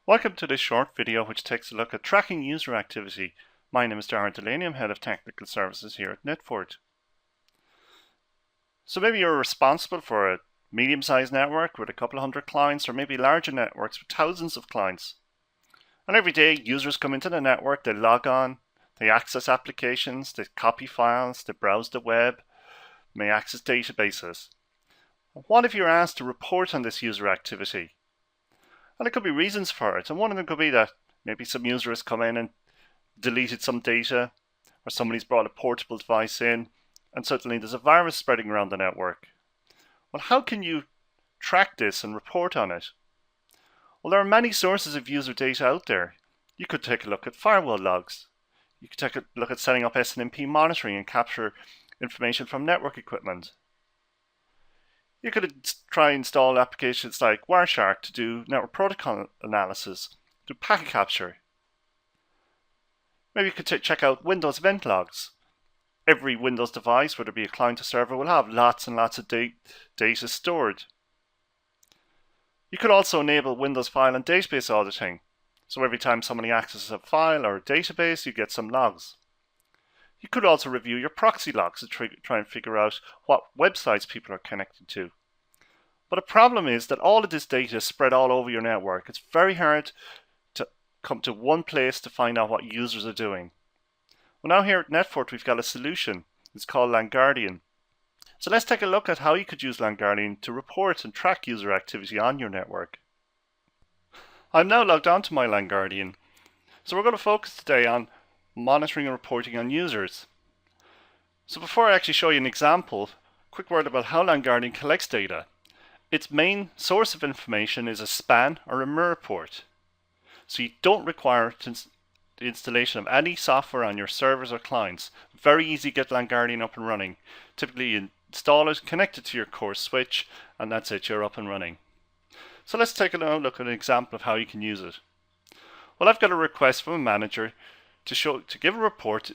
Welcome to this short video which takes a look at tracking user activity. My name is Darren Delaney, I'm Head of Technical Services here at Netfort. So maybe you're responsible for a medium-sized network with a couple of hundred clients, or maybe larger networks with thousands of clients. And every day users come into the network, they log on, they access applications, they copy files, they browse the web, may access databases. What if you're asked to report on this user activity? And there could be reasons for it, and one of them could be that maybe some user has come in and deleted some data, or somebody's brought a portable device in, and suddenly there's a virus spreading around the network. Well, how can you track this and report on it? Well, there are many sources of user data out there. You could take a look at firewall logs. You could take a look at setting up SNMP monitoring and capture information from network equipment. You could try install applications like Wireshark to do network protocol analysis, do packet capture. Maybe you could check out Windows event logs. Every Windows device, whether it be a client or server, will have lots and lots of data stored. You could also enable Windows file and database auditing. So every time somebody accesses a file or a database, you get some logs. You could also review your proxy logs to try and figure out what websites people are connected to. But the problem is that all of this data is spread all over your network. It's very hard to come to one place to find out what users are doing. Well, now here at Netfort, we've got a solution. It's called Lan Guardian. So let's take a look at how you could use Lan Guardian to report and track user activity on your network. I'm now logged on to my Lan Guardian. So we're going to focus today on monitoring and reporting on users. So before I actually show you an example, quick word about how Lan Guardian collects data. Its main source of information is a span or a mirror port. So you don't require the installation of any software on your servers or clients. Very easy to get Lan Guardian up and running. Typically you install it, connect it to your core switch, and that's it, you're up and running. So let's take a look at an example of how you can use it. Well, I've got a request from a manager to give a report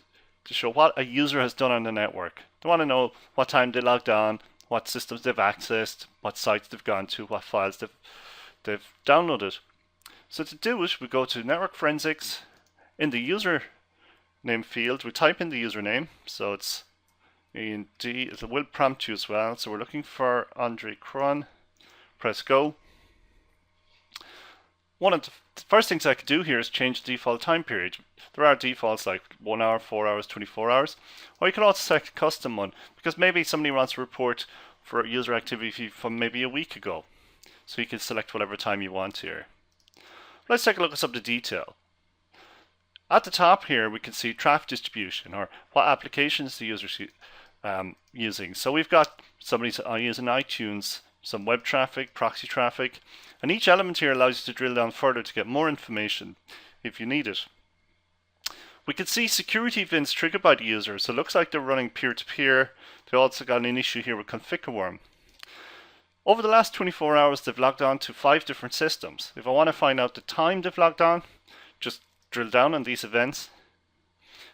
to show what a user has done on the network. They want to know what time they logged on, what systems they've accessed, what sites they've gone to, what files they've downloaded. So to do it, we go to Network Forensics. In the username field, we type in the username. So it's it will prompt you as well. So we're looking for Andre Cron. Press go. One of the first things I could do here is change the default time period. There are defaults like 1 hour, 4 hours, 24 hours. Or you can also select a custom one, because maybe somebody wants to report for user activity from maybe a week ago. So you can select whatever time you want here. Let's take a look at some of the detail. At the top here we can see traffic distribution, or what applications the user is using. So we've got somebody using iTunes, some web traffic, proxy traffic, and each element here allows you to drill down further to get more information if you need it. We can see security events triggered by the user, so it looks like they're running peer-to-peer. They also got an issue here with ConfigureWorm. Over the last 24 hours they've logged on to 5 different systems. If I want to find out the time they've logged on, just drill down on these events,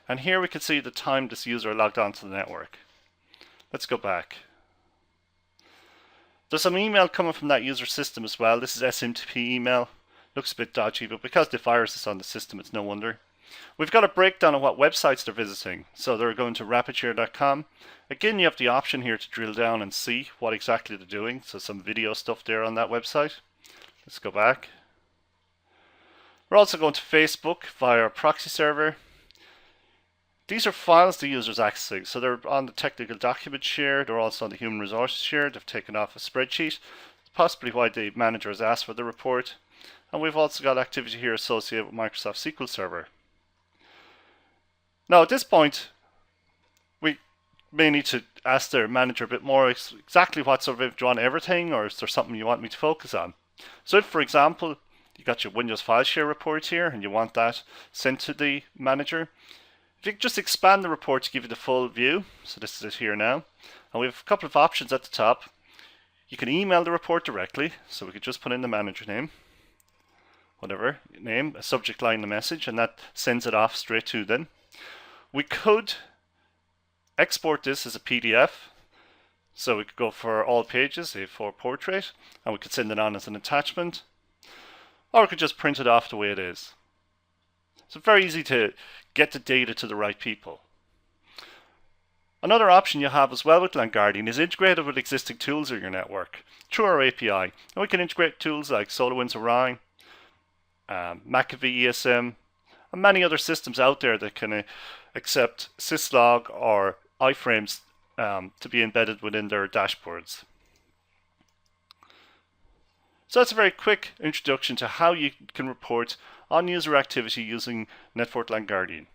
and here we can see the time this user logged on to the network. Let's go back. There's some email coming from that user system as well. This is SMTP email. Looks a bit dodgy, but because the virus is on the system, it's no wonder. We've got a breakdown of what websites they're visiting. So they're going to rapidshare.com. Again, you have the option here to drill down and see what exactly they're doing. So some video stuff there on that website. Let's go back. We're also going to Facebook via our proxy server. These are files the user's accessing, so they're on the technical document share, they're also on the human resources share, they've taken off a spreadsheet, possibly why the manager has asked for the report. And we've also got activity here associated with Microsoft SQL Server. Now at this point, we may need to ask their manager a bit more exactly what sort of, do you want everything, or is there something you want me to focus on? So if, for example, you got your Windows file share report here and you want that sent to the manager, if you just expand the report to give you the full view, so this is it here now, and we have a couple of options at the top. You can email the report directly, so we could just put in the manager name, whatever name, a subject line, the message, and that sends it off straight to them. We could export this as a PDF, so we could go for all pages, A4 portrait, and we could send it on as an attachment. or we could just print it off the way it is. So very easy to get the data to the right people. Another option you have as well with Lan Guardian is integrated with existing tools in your network through our API. And we can integrate tools like SolarWinds Orion, McAfee ESM, and many other systems out there that can accept syslog or iframes to be embedded within their dashboards. So that's a very quick introduction to how you can report on user activity using Network Lan Guardian.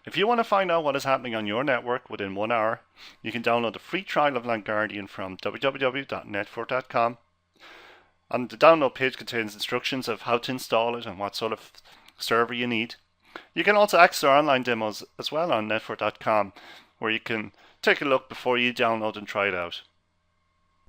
If you want to find out what is happening on your network within 1 hour, you can download the free trial of Lan Guardian from www.network.com. And the download page contains instructions of how to install it and what sort of server you need. You can also access our online demos as well on network.com, where you can take a look before you download and try it out.